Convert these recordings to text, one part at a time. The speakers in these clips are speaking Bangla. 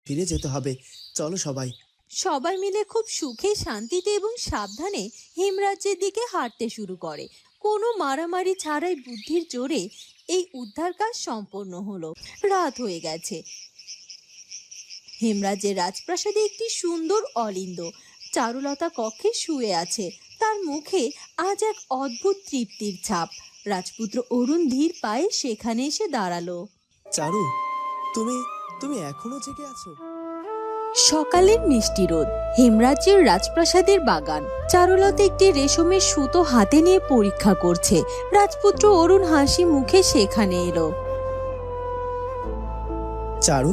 ফিরে যেতে হবে। চলো সবাই। সবাই মিলে খুব সুখে শান্তিতে এবং সাবধানে হেমরাজ্যের দিকে হাঁটতে শুরু করে। কোনো মারামারি ছাড়াই বুদ্ধির জোরে এই উদ্ধার কাজ সম্পন্ন হলো। রাত হয়ে গেছে। হেমরাজ্যের রাজপ্রাসাদে একটি সুন্দর অলিন্দ চারুলতা কক্ষে শুয়ে আছে। তার মুখে আজ এক অদ্ভুত তৃপ্তির ছাপ। রাজপুত্র অরুণ ধীর পায়ে সেখানে এসে দাঁড়ালো। চারু, তুমি তুমি এখনো জেগে আছো? সকালের মিষ্টি রোদ, হেমরাজ্যের রাজপ্রাসাদের বাগান। চারুলতা একটি রেশমের সুতো হাতে নিয়ে পরীক্ষা করছে। রাজপুত্র অরুণ হাসি মুখে সেখানে এলো। চারু,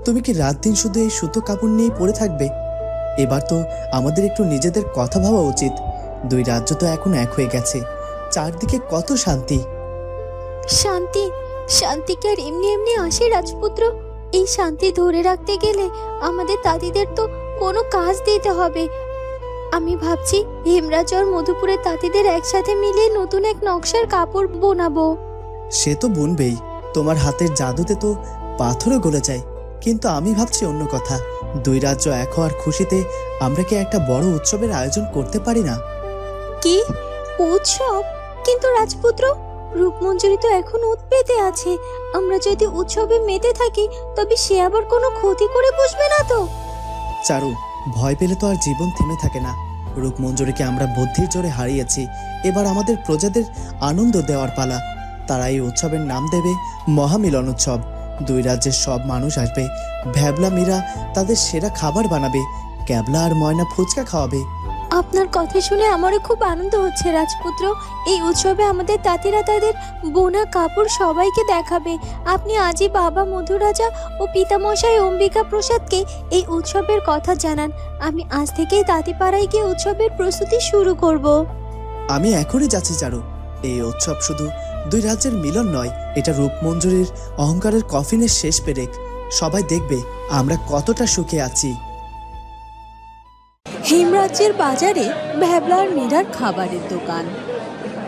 তুমি কি রাত দিন শুধু এই সুতো কাপড় নিয়ে পড়ে থাকবে? এবার তো আমাদের একটু নিজেদের কথা ভাবা উচিত। দুই রাজ্য তো এখন এক হয়ে গেছে। চারদিকে কত শান্তি। শান্তি? শান্তি কি আর এমনি এমনি আসে রাজপুত্র? এই শান্তি ধরে রাখতে গেলে আমাদের তাঁতিদের তো কোনো কাজ দিতে হবে। আমি ভাবছি হেমরাজ আর মধুপুরের তাঁতিদের একসাথে মিলিয়ে নতুন এক নকশার কাপড় বোনাবো। সে তো বুনবেই। তোমার হাতের জাদুতে তো পাথরও গলে যায়। কিন্তু আমি ভাবছি অন্য কথা। দুই রাজ্য এক হওয়ার খুশিতে আমরা কি একটা বড় উৎসবের আয়োজন করতে পারি না? কি উৎসব? কিন্তু রাজপুত্র, রূপমঞ্জরি তো এখন উৎপেতে আছে। আমরা যদি উৎসবে মেতে থাকি তবে সে আবার কোনো ক্ষতি করে বসবে না তো? চারু, ভয় পেলে তো আর জীবন থেমে থাকে না। রূপমঞ্জরিকে আমরা বুদ্ধির জোরে হারিয়েছি। এবার আমাদের প্রজাদের আনন্দ দেওয়ার পালা। তারা এই উৎসবের নাম দেবে মহামিলন উৎসব। দুই রাজ্যের সব মানুষ আসবে। ভ্যাবলা মীরা তাদের সেরা খাবার বানাবে। ক্যাবলা আর ময়না ফুচকা খাওয়াবে। আপনার কথা শুনে আমারও খুব আনন্দ হচ্ছে রাজপুত্র। এই উৎসবে আমাদের তাঁতিরা তাদের বোনা কাপড় সবাইকে দেখাবে। আপনি আজই বাবা মধুরাজা ও পিতামশাই অম্বিকা প্রসাদকে এই উৎসবের কথা জানান। আমি আজ থেকেই তাঁতিপাড়ায় গিয়ে উৎসবের প্রস্তুতি শুরু করব। আমি এখনই যাচ্ছি চারু। এই উৎসব শুধু দুই রাজ্যের মিলন নয়, এটা রূপমঞ্জরির অহংকারের কফিনের শেষ পেরেক। সবাই দেখবে আমরা কতটা সুখে আছি। হেমরাজ্যের বাজারে ভ্যাবলা আর মীরার খাবারের দোকান।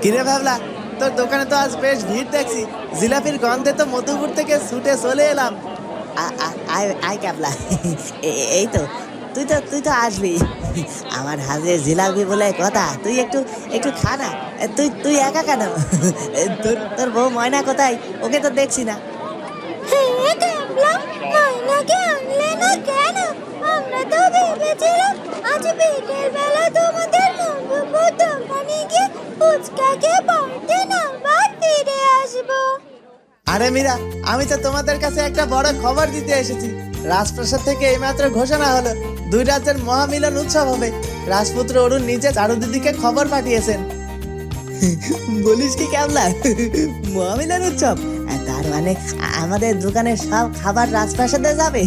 কিরে ভাবলা, তোর দোকানে তো আজ বেশ ভিড় দেখছি। জিলাপির গন্ধে তো মধুপুর থেকে ছুটে চলে এলাম। আয় ক্যাবলা, এই তো তুই তো আসবি। আমার হাতে জিলাপি বলে কথা, তুই একটু একটু খা না। তুই একা কেন? তোর বউ ময়না কোথায়? ওকে তো দেখছি না। ময়নাকে আনলে না কেন? আমরা তো ভেবেছিলাম আজ বিকেল বেলা তোমাদের মধুপুর দোকানে গিয়ে ফুচকা খেয়ে পড়তে না বাদ ফিরে আসবো। আরে মীরা, আমি তো তোমাদের কাছে একটা বড় খবর দিতে এসেছি। রাজপ্রাসাদ থেকে এইমাত্র ঘোষণা হলো দুই রাজ্যের মহামিলন উৎসব হবে। রাজপুত্র অরুণ নিজে চারুদিদিকে খবর পাঠিয়েছেন। বলিস কি ক্যাবলা, মহামিলন উৎসব? তার মানে আমাদের দোকানের সব খাবার রাজপ্রাসাদে যাবে?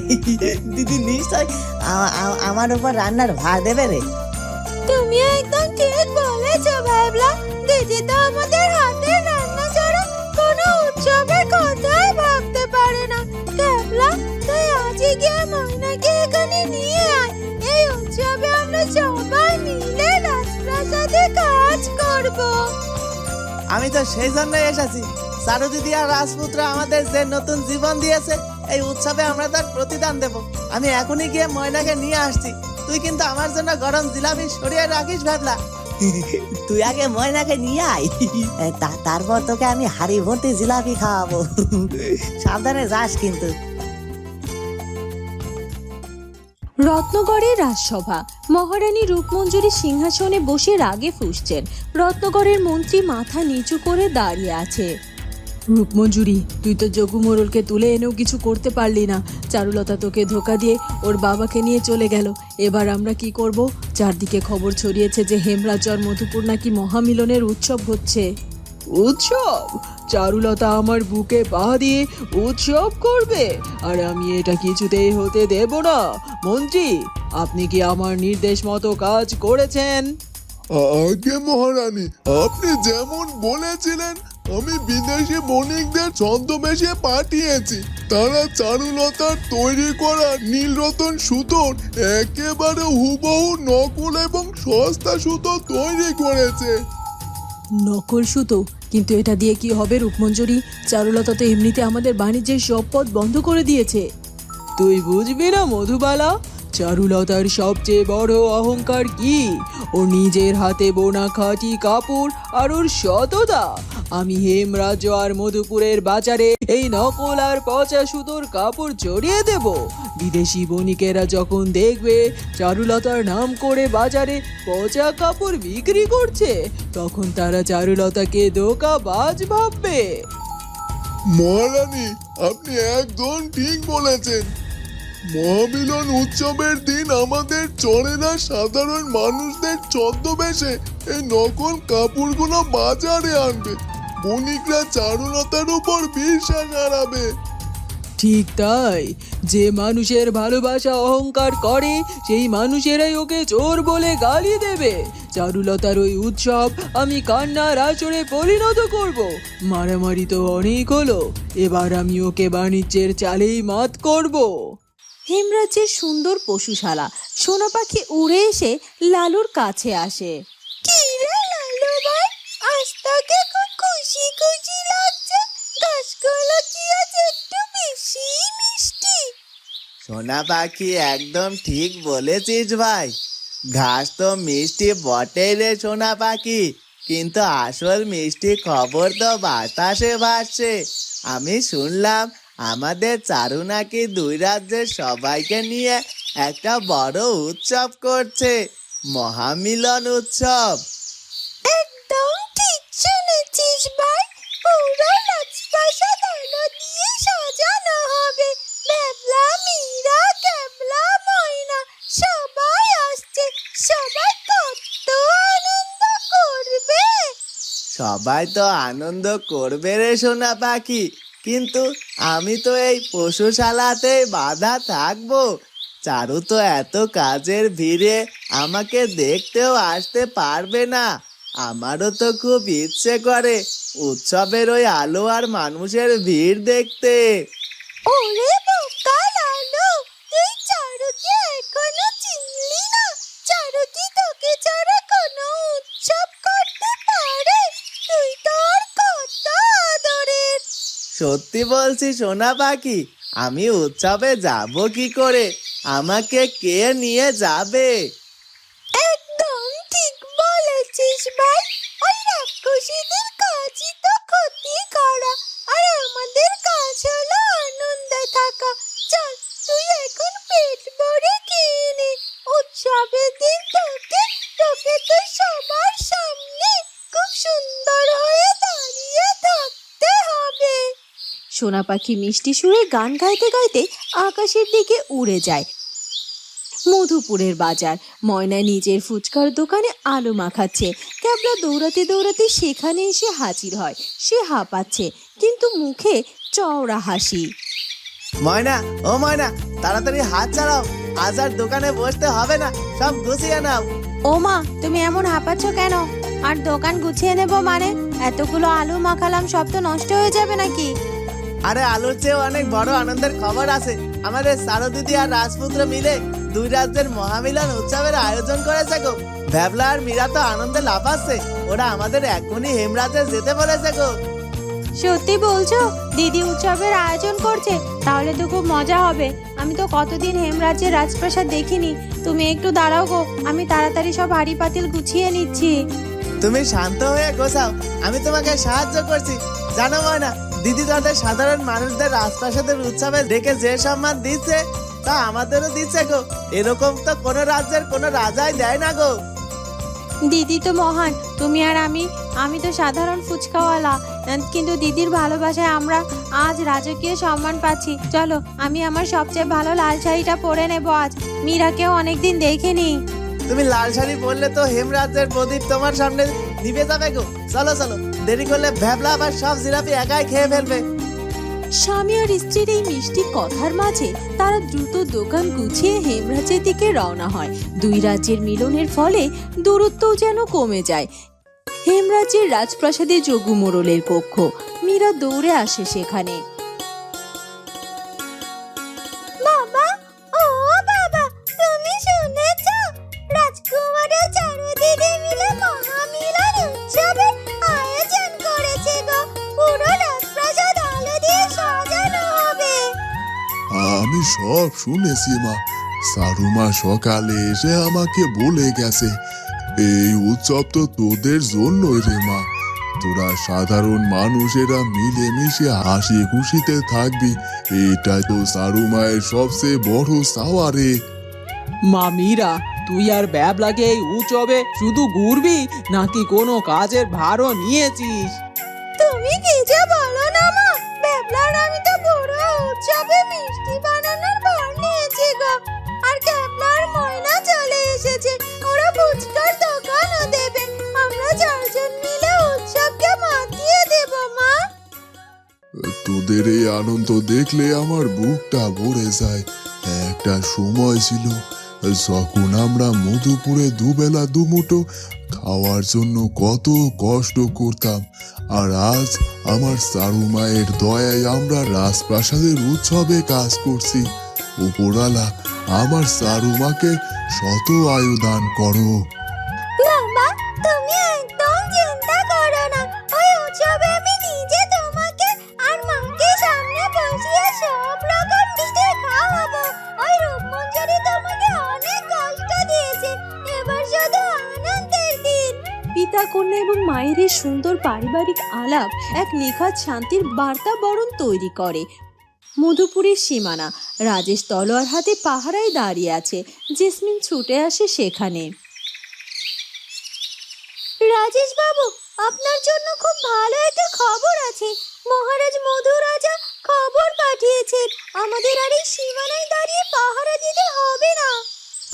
দিদি নিশ্চয় আমার উপর রান্নার ভার দেবে রে। তুমি একদম ঠিক বলেছো ভ্যাবলা। দিদি তো আমাদের হাতে রান্না ছাড়া কোনো উৎসবের কথাই ভাবতে পারে না। ক্যাবলা, তুই আজই গিয়ে ময়নাকে এখানে নিয়ে আয়। এই উৎসবে আমরা সবাই মিলে রাজপ্রাসাদে কাজ করব। আমি তো সেই জন্যই এসেছি। চারু দিদি আর রাজপুত্র আমাদের যে নতুন জীবন দিয়েছে, এই উৎসবে আমরা তার প্রতিদান দেব। আমি এখনই গিয়ে ময়নাকে নিয়ে আসছি। তুই কিন্তু আমার জন্য গরম জিলাপি সরিয়ে রাখিস ভাবলা। তুই আগে ময়নাকে নিয়ে আয়, তারপর তোকে আমি হাড়ি ভর্তি জিলাপি খাওয়াবো। সাবধানে যাস কিন্তু। রত্নগড়ের রাজসভা। মহারানী রূপমঞ্জরি সিংহাসনে বসে রাগে ফুঁসছেন। রত্নগড়ের মন্ত্রী মাথা নিচু করে দাঁড়িয়ে আছে। রূপমঞ্জুরি, তুই তো যোগু মোড়লকে তুলে এনেও কিছু করতে পারলি না। চারুলতা তোকে ধোকা দিয়ে ওর বাবাকে নিয়ে চলে গেল। এবার আমরা কি করব? চারদিকে খবর ছড়িয়েছে যে হেমরাজ আর মধুপুর নাকি মহামিলনের উৎসব হচ্ছে। উৎসব? চারুলতা আমার বুকে পা দিয়ে উৎসব করবে, আর আমি এটা কিছুতেই হতে দেব না। মন্ত্রী, আপনি কি আমার নির্দেশ মতো কাজ করেছেন? আগে মহারানী, আপনি যেমন বলেছিলেন আমি বিদেশি বণিকদের ছদ্মবেশে পাঠিয়েছি। তারা চারুলতার তৈরি করা নীলরতন সুতোর একেবারে হুবহু নকল এবং সস্তা সুতো তৈরি করেছে। নকল সুতো? কিন্তু এটা দিয়ে কি হবে রূপমঞ্জরি? চারুলতা তো এমনিতে আমাদের বাণিজ্যের সব পথ বন্ধ করে দিয়েছে। তুই বুঝবি না মধুবালা, চারুলতার সবচেয়ে বড় অহংকার কি? ও নিজের হাতে বোনা খাঁটি কাপড় আর ওর সততা। আমি হেমরাজ্য আর মধুপুরের বাজারে এই নকল আর পচা সুতোর কাপড় জড়িয়ে দেব। বিদেশি বণিকেরা যখন দেখবে চারুলতার নাম করে বাজারে পচা কাপড় বিক্রি করছে, তখন তারা চারুলতাকে ধোঁকাবাজ ভাববে। মহারানী, আপনি একদম ঠিক বলেছেন। মহামিলন উৎসবের দিন আমাদের চোরেরা সাধারণ মানুষদের ছদ্মবেশে এই নকল কাপড়গুলো বাজারে আনবে। বণিকরা চারুলতার উপর বিশ্বাস হারাবে। ঠিক তাই, যে মানুষের ভালোবাসা অহংকার করে সেই মানুষেরাই ওকে চোর বলে গালি দেবে। চারুলতার ওই উৎসব আমি কান্নার আঁচড়ে পরিণত করব। মারামারি তো অনেক হলো, এবার আমি ওকে বাণিজ্যের চালেই মাত করব। হেমরাজ্যের সুন্দর পশুশালা। সোনা পাখি উড়ে এসে লালুর কাছে আসে। কি রে লালু ভাই, আজ তোকে খুব খুশি খুশি লাগছে। গাছগুলো কি আজ একটু বেশি মিষ্টি? সোনা পাখি, একদম ঠিক বলেছিস ভাই। ঘাস তো মিষ্টি বটেই রে সোনা পাখি, কিন্তু আসল মিষ্টি খবর তো বাতাসে ভাসছে। আমি শুনলাম আমাদের চারু নাকি দুই রাজ্যের সবাইকে নিয়ে একটা বড় উৎসব করছে, মহামিলন উৎসব। একদম ঠিক শুনেছিস ভাই। পুরো রাজপ্রাসাদ আলো দিয়ে সাজানো হবে। বেবলা, মীরা, ক্যাবলা, ময়না সবাই আসছে। সবাই কত আনন্দ করবে। সবাই তো আনন্দ করবে রে সোনা পাখি, কিন্তু আমি তো এই পশুশালাতেই বাধা থাকবো। চারু তো এত কাজের ভিড়ে আমাকে দেখতেও আসতে পারবে না। আমারও তো খুব ইচ্ছে করে উৎসবের ওই আলো আর মানুষের ভিড় দেখতে। ওরে বোকা লালু, তুই চারুকে এখনো চিনলি না? চারু কি তোকে ছাড়া কোনো উৎসব করতে পারে? তুই তোর কত আদরের। সত্যি বলছি সোনা পাখি, আমি উৎসবে যাব কি করে? আমাকে কে নিয়ে যাবে? একদম ঠিক বলেছিস ভাই। ওই রাক্ষসীদের কাজই তো ক্ষতি করা, আর আমাদের কাজ হলো আনন্দে থাকা। চল, তুই এখন পেট ভরে খেয়ে নে। উৎসবের দিন তোকে তো সবার সামনে খুব সুন্দর হয়ে দাঁড়িয়ে থাকতে হবে। সোনা পাখি মিষ্টি সুরে গান গাইতে গাইতে আকাশের দিকে উড়ে যায়। মধুপুরের বাজার। ময়না নিজের ফুচকার দোকানে আলু মাখাচ্ছে। ক্যাবলা দৌড়াতে দৌড়াতে সেখানে এসে হাজির হয়। সে হাঁপাচ্ছে, কিন্তু মুখে চওড়া হাসি। ময়না, ও ময়না, তাড়াতাড়ি হাত চালাও, আজ আর দোকানে বসতে হবে না, সব গুছিয়ে নাও। ও মা, তুমি এমন হাঁপাচ্ছ কেন? আর দোকান গুছিয়ে নেব মানে? এতগুলো আলু মাখালাম, সব তো নষ্ট হয়ে যাবে নাকি? আরে আলুর চেয়ে অনেক বড় আনন্দের খবর আছে। আমাদের সারো দিদি আর রাজপুত্র মিলে দুই রাজ্যের মহামিলন উৎসবের আয়োজন করেছে গো। ভ্যাবলা আর মীরা তো আনন্দে লাফাচ্ছে। ওরা আমাদের এখনই হেমরাজে যেতে বলেছে গো। সত্যি বলছো? দিদি উৎসবের আয়োজন করছে? তাহলে তো খুব মজা হবে। আমি তো কতদিন হেমরাজ্যের রাজপ্রাসাদ দেখিনি। তুমি একটু দাঁড়াও গো, আমি তাড়াতাড়ি সব হাঁড়ি পাতিল গুছিয়ে নিচ্ছি। তুমি শান্ত হয়ে গোছাও, আমি তোমাকে সাহায্য করছি। জানো ময়না, দিদি তাদের সাধারণ মানুষদের রাজপ্রাসাদের উৎসবে দেখে যে সম্মান দিচ্ছে, তা আমাদেরও দিচ্ছে গো। এরকম তো কোনো রাজ্যের কোনো রাজাই দেয় না গো। দিদি তো মহান, তুমি আর আমি তো সাধারণ ফুচকাওয়ালা। কিন্তু দিদির ভালোবাসায় আমরা আজ রাজকীয় সম্মান পাচ্ছি। চলো, আমি আমার সবচেয়ে ভালো লাল শাড়িটা পরে নেব আজ। মীরাকেও অনেকদিন দেখিনি। তুমি লাল শাড়ি পরলে তো হেমরাজ্যের প্রদীপ তোমার সামনে নিভে যাবে গো। চলো চলো, দেরি করলে ভ্যাবলা আবার সব জিলাপি একাই খেয়ে ফেলবে। স্বামী আর স্ত্রীর এই মিষ্টি কথার মাঝে তারা দ্রুত দোকান গুছিয়ে হেমরাজ্যের দিকে রওনা হয়। দুই রাজ্যের মিলনের ফলে দূরত্বও যেন কমে যায়। হেমরাজ্যের রাজপ্রাসাদে যোগু মোড়লের কক্ষ। মীরা দৌড়ে আসে সেখানে। বাবা, ও বাবা, তুমি শুনেছো? রাজকুমারের চারু দিদি মিলে মহামিলন উৎসবের আয়োজন করেছে গো। পুরো রাজপ্রাসাদ আলো দিয়ে সাজানো হবে। আমি সব শুনেছি মা। সারুমা সকালে এসে আমাকে বলে গেছে এই উৎসব তো তোদের জন্যই রে মা। তোরা সাধারণ মানুষেরা মিলেমিশে হাসি খুশিতে থাকবি, এটা তো সারুমায়ের সবচেয়ে বড় চাওয়া রে। মা মীরা, তুই আর ব্যাবলাকে এই উৎসবে শুধু ঘুরবি নাকি কোনো কাজের ভারও নিয়েছিস? তুমি কি যে বলো না মা, ব্যাবলার আমি তো পুরো উৎসবে মিষ্টি বানানোর ভার নিয়েছি গো। আর ক্যাবলার ময়না চলে এসেছে, ওরা ফুচকার দোকানও দেবে। আমরা চারজন মিলে উৎসবকে মাতিয়ে দেব মা। তোদের এই আনন্দ দেখলে আমার বুকটা ভরে যায়। একটা সময় ছিল যখন আমরা মধুপুরে দুবেলা দুমুঠো খাওয়ার জন্য কত কষ্ট করতাম, আর আজ আমার সারু মায়ের দয়ায় আমরা রাজপ্রাসাদের উৎসবে কাজ করছি। উপরালা আমার সারু মাকে শত আয়ু দান করো। বাবা, তুমি একদম চিন্তা করো না, ওই উৎসবে আমি নিজে তোমাকে আর মাকে সামনে বসিয়ে সব রকম মিষ্টি খাওয়াবো। ওই রূপমঞ্জরি তোমাকে অনেক কষ্ট দিয়েছে, এবার শুধু আনন্দের দিন। পিতা কন্যা এবং মায়ের এই সুন্দর পারিবারিক আলাপ এক নিখাত শান্তির বার্তা বরণ তৈরি করে। মধুপুরের সীমানা, রাজেশ তলোয়ার হাতে পাহারায় দাঁড়িয়ে আছে। জেসমিন ছুটে আসে সেখানে। রাজেশ বাবু, আপনার জন্য খুব ভালো একটা খবর আছে। মহারাজ মধু রাজা খবর পাঠিয়েছেন, আমাদের আর এই সীমানায় দাঁড়িয়ে পাহারা দিতে হবে না।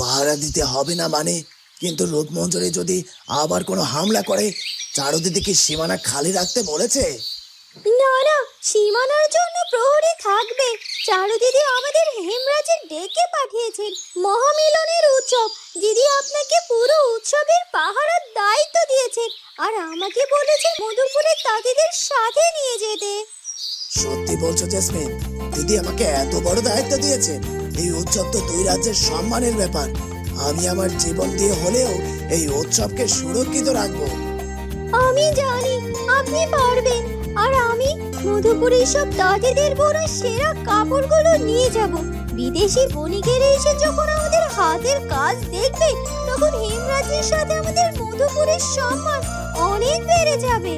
পাহারা দিতে হবে না মানে? কিন্তু রূপমঞ্জরি যদি আবার কোনো হামলা করে, চারুদিদি কি সীমানা খালি রাখতে বলেছে? না না, সীমানার জন্য প্রহরী থাকবে। চারু দিদি আমাদের হেমরাজে ডেকে পাঠিয়েছেন। মহামিলনের উৎসব, দিদি আপনাকে পুরো উৎসবের পাহারার দায়িত্ব দিয়েছেন, আর আমাকে বলেছে মধুপুরের তাঁতিদের সাথে নিয়ে যেতে। সত্যি বলছো জেসমিন? দিদি আমাকে এত বড় দায়িত্ব দিয়েছে? এই উৎসব তো দুই রাজ্যের সম্মানের ব্যাপার। আমি আমার জীবন দিয়ে হলেও এই উৎসবকে সুরক্ষিত রাখবো। আমি জানি আপনি পারবেন, আর আমি মধুপুরের সব তাঁতিদের বড় সেরা কাপড়গুলো নিয়ে যাব। বিদেশি বণিকেরা এসে যখন আমাদের হাতের কাজ দেখবে, তখন হেমরাজের সাথে আমাদের মধুপুরের সম্মান অনেক বেড়ে যাবে।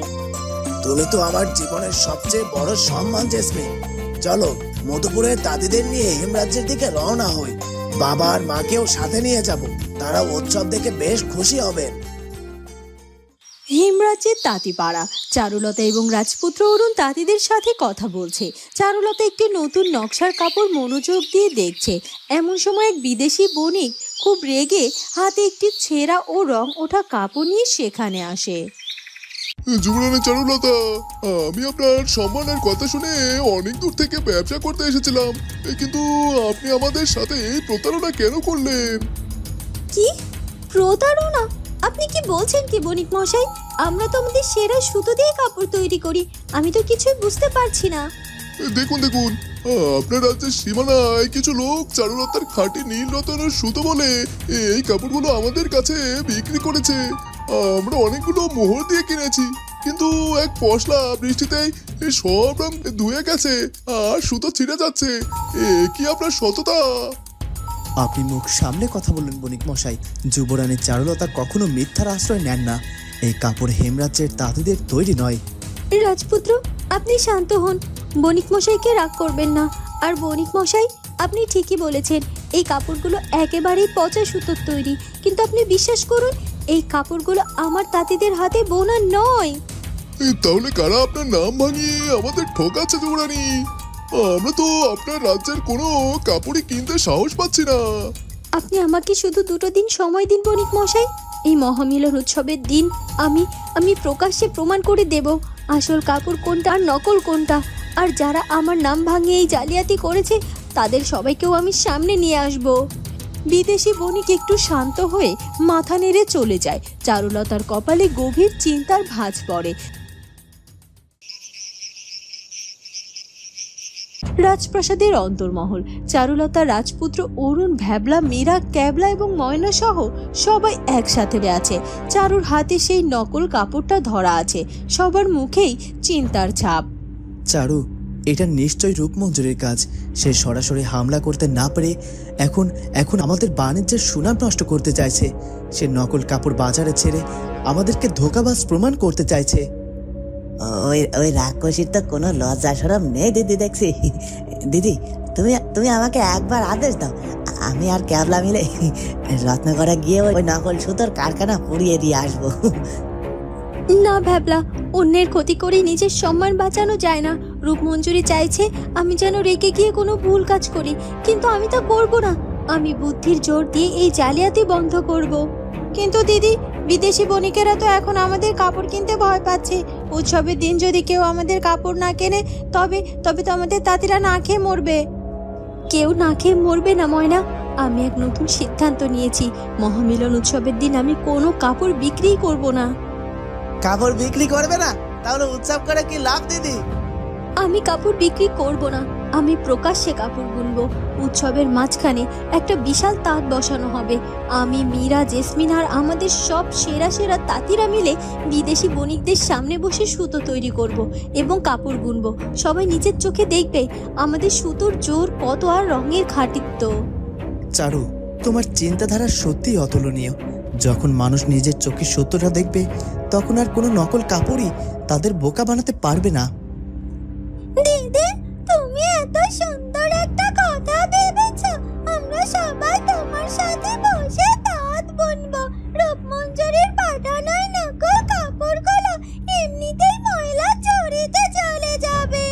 তুমি তো আমার জীবনের সবচেয়ে বড় সম্মান জেসমিন। চলো মধুপুরের দাদিদের নিয়ে হেমরাজ্যের দিকে রওনা হই। বাবা আর মাকেও সাথে নিয়ে যাব, তারা উৎসব দেখে বেশ খুশি হবেন। হেমরাজ্যের তাঁতিপাড়া, চারুলতা এবং রাজপুত্র অরুণ তাঁতিদের সাথে কথা বলছে। চারুলতা একটি নতুন নকশার কাপড় মনোযোগ দিয়ে দেখছে। এমন সময় এক বিদেশি বণিক খুব রেগে হাতে একটি ছেঁড়া ও রং ওঠা কাপড় নিয়ে সেখানে আসে। যুবরানী চারুলতা, আমি আপনার সম্মানের কথা শুনে অনেক দূর থেকে ব্যবসা করতে এসেছিলাম, কিন্তু আপনি আমাদের সাথে এই প্রতারণা কেন করলেন? কি প্রতারণা? আপনি কি বলছেন কি বণিক মশাই? আমরা তো আমাদের সেরা সুতো দিয়ে কাপড় তৈরি করি, আমি তো কিছুই বুঝতে পারছি না। দেখুন দেখুন, আপনার রাজ্যের সীমানায় কিছু লোক চারুলতার খাঁটি নীল রতনের সুতো বলে এই কাপড়গুলো আমাদের কাছে বিক্রি করেছে। আমরা অনেকগুলো মোহর দিয়ে কিনেছি, কিন্তু এক পশলা বৃষ্টিতে সব রং ধুয়ে গেছে আর সুতো ছিঁড়ে যাচ্ছে। কি আপনার সততা? আপনি মুখ সামলে কথা বলুন বণিক মশাই। যুবরানী চারুলতা কখনো মিথ্যার আশ্রয় নেন না। এই কাপড় হেমরাজ্যের তাঁতিদের তৈরি নয়। রাজপুত্র, আপনি শান্ত হন, বণিক মশাইকে রাগ করবেন না। আর বণিক মশাই, আপনি ঠিকই বলেছেন, এই কাপড়গুলো একেবারেই পচা সুতোর তৈরি। কিন্তু আপনি বিশ্বাস করুন, এই কাপড়গুলো আমার তাঁতিদের হাতে বোনা নয়। তাহলে কারা আপনার নাম ভাঙিয়ে আমাদের ঠকাচ্ছে যুবরানী? আমরা তো আপনার রাজ্যের কোনো কাপড়ই কিনতে সাহস পাচ্ছি না। আপনি আমাকে শুধু 2 দিন সময় দিন বণিক মশাই। এই মহামিলন উৎসবের দিন আমি প্রকাশ্যে প্রমাণ করে দেব আসল কাপড় কোনটা আর নকল কোনটা। আর যারা আমার নাম ভাঙিয়ে এই জালিয়াতি করেছে, তাদের সবাইকেও আমি সামনে নিয়ে আসব। বিদেশি বণিক একটু শান্ত হয়ে মাথা নেড়ে চলে যায়। চারুলতার কপালে গভীর চিন্তার ভাঁজ পড়ে। রাজপ্রাসাদের অন্তর্মহল, চারুলতা, রাজপুত্র অরুণ, ভ্যাবলা, মীরা, ক্যাবলা এবং ময়না সহ সবাই একসাথে আছে। চারুর হাতে সেই নকল কাপড়টা ধরা আছে। সবার মুখেই চিন্তার ছাপ। চারু, এটা নিশ্চয়ই রূপমঞ্জুরির কাজ। সে সরাসরি হামলা করতে না পেরে এখন আমাদের বাণিজ্যের সুনাম নষ্ট করতে চাইছে। সে নকল কাপড় বাজারে ছেড়ে আমাদেরকে ধোঁকাবাজ প্রমাণ করতে চাইছে। ওই ওই রাক্ষসীর তো কোনো লজ্জা সরম নেই দিদি, দেখছি। দিদি, তুমি তুমি আমাকে একবার আদেশ দাও, আমি আর ক্যাবলা মিলে রত্নগড়ে গিয়ে ওই নকল সুতোর কারখানা পুড়িয়ে দিয়ে আসবো। না ভ্যাবলা, অন্যের ক্ষতি করে নিজের সম্মান বাঁচানো যায় না। রূপমঞ্জুরি চাইছে আমি যেন রেগে গিয়ে কোনো ভুল কাজ করি, কিন্তু আমি তা করব না। আমি বুদ্ধির জোর দিয়ে এই জালিয়াতি বন্ধ করব। কিন্তু দিদি, বিদেশি বণিকেরা তো এখন আমাদের কাপড় কিনতে ভয় পাচ্ছে। উৎসবের দিন যদি কেউ আমাদের কাপড় না কেনে, তবে তবে তো আমাদের তাঁতিরা না খেয়ে মরবে। কেউ না খেয়ে মরবে না ময়না। আমি এক নতুন সিদ্ধান্ত নিয়েছি। মহামিলন উৎসবের দিন আমি কোনো কাপড় বিক্রি করব না। কাপড় বিক্রি করবে না? তাহলে উৎসব করে কি লাভ দিদি? আমি কাপড় বিক্রি করব না, আমি প্রকাশ্যে কাপড় বুনবো। উৎসবের মাঝখানে একটা বিশাল তাঁত বসানো হবে। আমি, মীরা, জেসমিন আর আমাদের সব সেরা সেরা তাঁতিরা মিলে বিদেশি বণিকদের সামনে বসে সুতো তৈরি করব এবং কাপড় বুনবো। সবাই নিজের চোখে দেখবে আমাদের সুতোর জোর কত আর রঙের খাঁটিত্ব। চারু, তোমার চিন্তাধারা সত্যিই অতুলনীয়। যখন মানুষ নিজের চোখে সত্যটা দেখবে, তখন আর কোনো নকল কাপড়ই তাদের বোকা বানাতে পারবে না। দিদি, তুমি এত সুন্দর একটা কথা ভেবেছো। আমরা সবাই তোমার সাথে বসে তাঁত বুনবো। রূপমঞ্জুরির পাঠানো নকল কাপড়গুলো এমনিতেই ময়লা ঝরিতে চলে যাবে।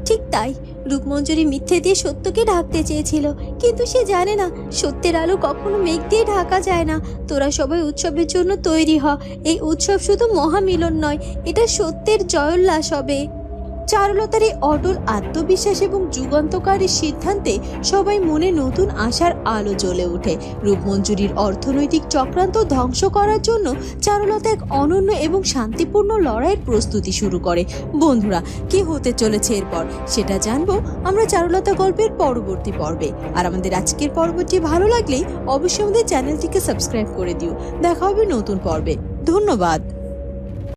ঠিক তাই, রূপমঞ্জুরি মিথ্যে দিয়ে সত্যকে ঢাকতে চেয়েছিল, কিন্তু সে জানে না সত্যের আলো কখনো মেঘ দিয়ে ঢাকা যায় না। তোরা সবাই উৎসবের জন্য তৈরি হ। এই উৎসব শুধু মহামিলন নয়, এটা সত্যের জয়োল্লাস হবে। চারুলতার এই অটল আত্মবিশ্বাস এবং যুগান্তকারী সিদ্ধান্তে সবাই মনে নতুন আশার আলো জ্বলে ওঠে। রূপমঞ্জুরির অর্থনৈতিক চক্রান্ত ধ্বংস করার জন্য চারুলতা এক অনন্য এবং শান্তিপূর্ণ লড়াইয়ের প্রস্তুতি শুরু করে। বন্ধুরা, কি হতে চলেছে এরপর সেটা জানবো আমরা চারুলতা গল্পের পরবর্তী পর্বে। আর আমাদের আজকের পর্বটি ভালো লাগলেই অবশ্যই আমাদের চ্যানেলটিকে সাবস্ক্রাইব করে দিও। দেখা হবে নতুন পর্বে। ধন্যবাদ।